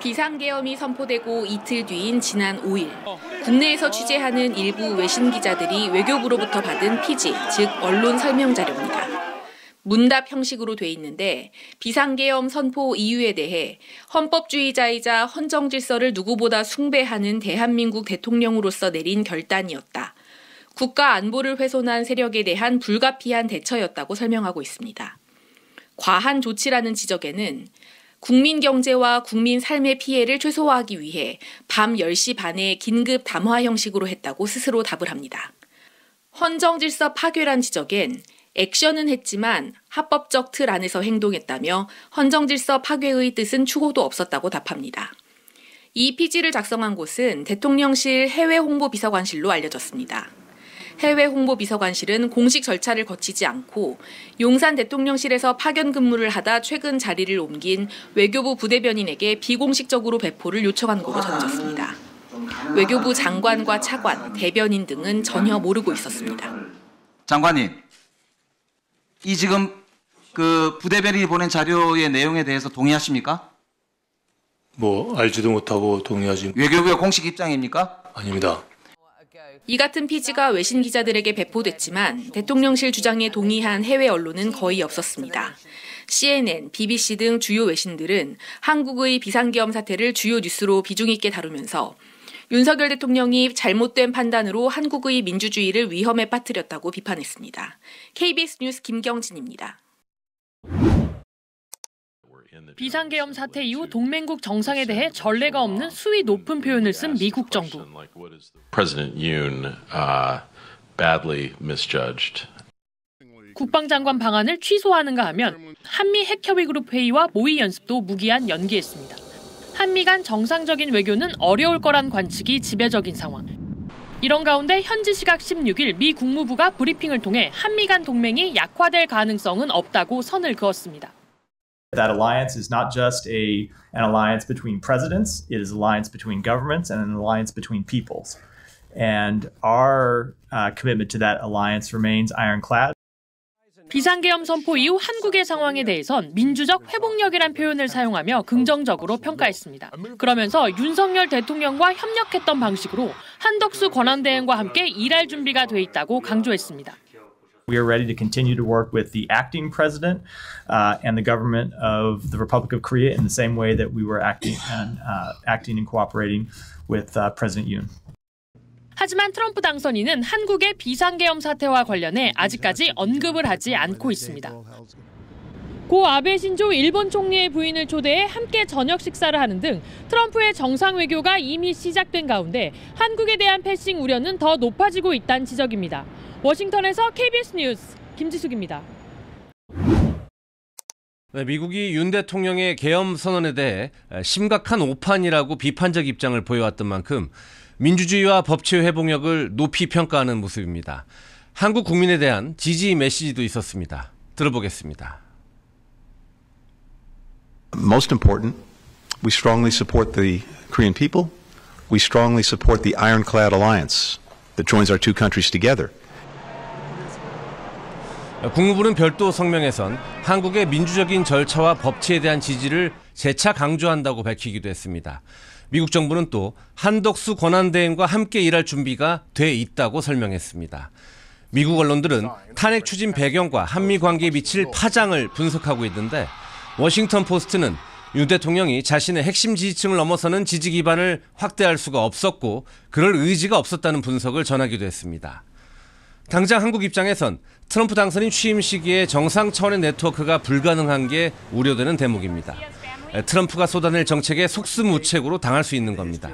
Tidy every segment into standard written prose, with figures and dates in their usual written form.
비상계엄이 선포되고 이틀 뒤인 지난 5일, 국내에서 취재하는 일부 외신 기자들이 외교부로부터 받은 피지, 즉 언론 설명 자료입니다. 문답 형식으로 돼 있는데 비상계엄 선포 이유에 대해 헌법주의자이자 헌정질서를 누구보다 숭배하는 대한민국 대통령으로서 내린 결단이었다. 국가 안보를 훼손한 세력에 대한 불가피한 대처였다고 설명하고 있습니다. 과한 조치라는 지적에는 국민 경제와 국민 삶의 피해를 최소화하기 위해 밤 10시 반에 긴급 담화 형식으로 했다고 스스로 답을 합니다. 헌정질서 파괴란 지적엔 액션은 했지만 합법적 틀 안에서 행동했다며 헌정질서 파괴의 뜻은 추호도 없었다고 답합니다. 이 피지를 작성한 곳은 대통령실 해외홍보비서관실로 알려졌습니다. 해외홍보비서관실은 공식 절차를 거치지 않고 용산 대통령실에서 파견 근무를 하다 최근 자리를 옮긴 외교부 부대변인에게 비공식적으로 배포를 요청한 것으로 전해졌습니다. 외교부 장관과 차관, 대변인 등은 전혀 모르고 있었습니다. 장관님, 이 지금 그 부대변인이 보낸 자료의 내용에 대해서 동의하십니까? 알지도 못하고 동의하지. 외교부의 공식 입장입니까? 아닙니다. 이 같은 피지가 외신 기자들에게 배포됐지만 대통령실 주장에 동의한 해외 언론은 거의 없었습니다. CNN, BBC 등 주요 외신들은 한국의 비상계엄 사태를 주요 뉴스로 비중 있게 다루면서 윤석열 대통령이 잘못된 판단으로 한국의 민주주의를 위험에 빠뜨렸다고 비판했습니다. KBS 뉴스 김경진입니다. 비상계엄 사태 이후 동맹국 정상에 대해 전례가 없는 수위 높은 표현을 쓴 미국 정부. 국방장관 방안을 취소하는가 하면 한미 핵협의그룹 회의와 모의 연습도 무기한 연기했습니다. 한미 간 정상적인 외교는 어려울 거란 관측이 지배적인 상황. 이런 가운데 현지 시각 16일 미 국무부가 브리핑을 통해 한미 간 동맹이 약화될 가능성은 없다고 선을 그었습니다. That alliance is not just an alliance between presidents, it is an alliance between governments and an alliance between peoples. And our commitment to that alliance remains ironclad. 비상계엄 선포 이후 한국의 상황에 대해선 민주적 회복력이란 표현을 사용하며 긍정적으로 평가했습니다. 그러면서 윤석열 대통령과 협력했던 방식으로 한덕수 권한대행과 함께 일할 준비가 돼 있다고 강조했습니다. We are ready to continue to work with the acting president and the government of the Republic of Korea in the same way that we were acting and cooperating with President Yoon. 하지만 트럼프 당선인은 한국의 비상계엄 사태와 관련해 아직까지 언급을 하지 않고 있습니다. 고 아베 신조 일본 총리의 부인을 초대해 함께 저녁 식사를 하는 등 트럼프의 정상 외교가 이미 시작된 가운데 한국에 대한 패싱 우려는 더 높아지고 있다는 지적입니다. 워싱턴에서 KBS 뉴스 김지숙입니다. 네, 미국이 윤 대통령의 계엄 선언에 대해 심각한 오판이라고 비판적 입장을 보여왔던 만큼 민주주의와 법치의 회복력을 높이 평가하는 모습입니다. 한국 국민에 대한 지지 메시지도 있었습니다. 들어보겠습니다. Most important, we strongly support the Korean people. We strongly support the ironclad alliance that joins our two countries together. 국무부는 별도 성명에선 한국의 민주적인 절차와 법치에 대한 지지를 재차 강조한다고 밝히기도 했습니다. 미국 정부는 또 한덕수 권한대행과 함께 일할 준비가 돼 있다고 설명했습니다. 미국 언론들은 탄핵 추진 배경과 한미 관계에 미칠 파장을 분석하고 있는데 워싱턴 포스트는 윤 대통령이 자신의 핵심 지지층을 넘어서는 지지 기반을 확대할 수가 없었고 그럴 의지가 없었다는 분석을 전하기도 했습니다. 당장 한국 입장에선 트럼프 당선인 취임 시기에 정상 차원의 네트워크가 불가능한 게 우려되는 대목입니다. 트럼프가 쏟아낼 정책에 속수무책으로 당할 수 있는 겁니다.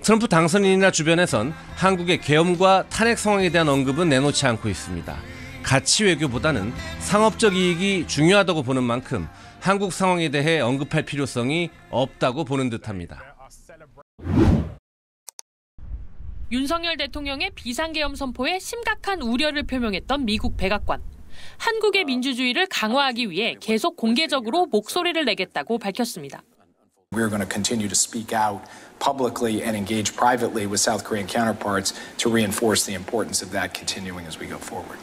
트럼프 당선인이나 주변에선 한국의 계엄과 탄핵 상황에 대한 언급은 내놓지 않고 있습니다. 가치 외교보다는 상업적 이익이 중요하다고 보는 만큼 한국 상황에 대해 언급할 필요성이 없다고 보는 듯합니다. 윤석열 대통령의 비상계엄 선포에 심각한 우려를 표명했던 미국 백악관. 한국의 민주주의를 강화하기 위해 계속 공개적으로 목소리를 내겠다고 밝혔습니다. We're going to continue to speak out publicly and engage privately with South Korean counterparts to reinforce the importance of that continuing as we go forward.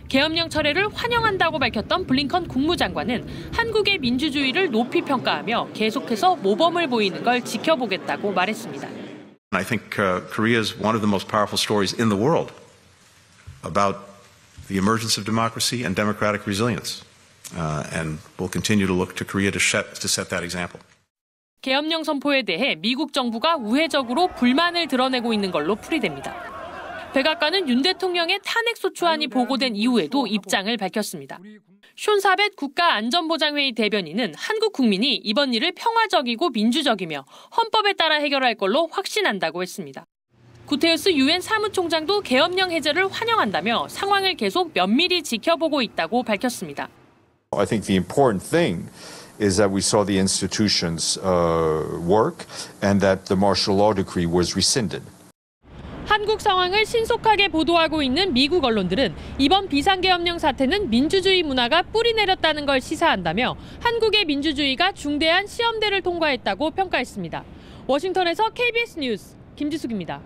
계엄령 철회를 환영한다고 밝혔던 블링컨 국무장관은 한국의 민주주의를 높이 평가하며 계속해서 모범을 보이는 걸 지켜보겠다고 말했습니다. I think Korea is one of the most powerful stories in the world about the emergence of democracy and democratic resilience. And we'll continue to look to Korea to set that example. 계엄령 선포에 대해 미국 정부가 우회적으로 불만을 드러내고 있는 걸로 풀이됩니다. 백악관은 윤 대통령의 탄핵소추안이 보고된 이후에도 입장을 밝혔습니다. 숀 사벳 국가안전보장회의 대변인은 한국 국민이 이번 일을 평화적이고 민주적이며 헌법에 따라 해결할 걸로 확신한다고 했습니다. 구테우스 유엔 사무총장도 계엄령 해제를 환영한다며 상황을 계속 면밀히 지켜보고 있다고 밝혔습니다. I think the important thing is that we saw the institutions work and that the martial law decree was rescinded. 한국 상황을 신속하게 보도하고 있는 미국 언론들은 이번 비상계엄령 사태는 민주주의 문화가 뿌리내렸다는 걸 시사한다며 한국의 민주주의가 중대한 시험대를 통과했다고 평가했습니다. 워싱턴에서 KBS 뉴스 김지숙입니다.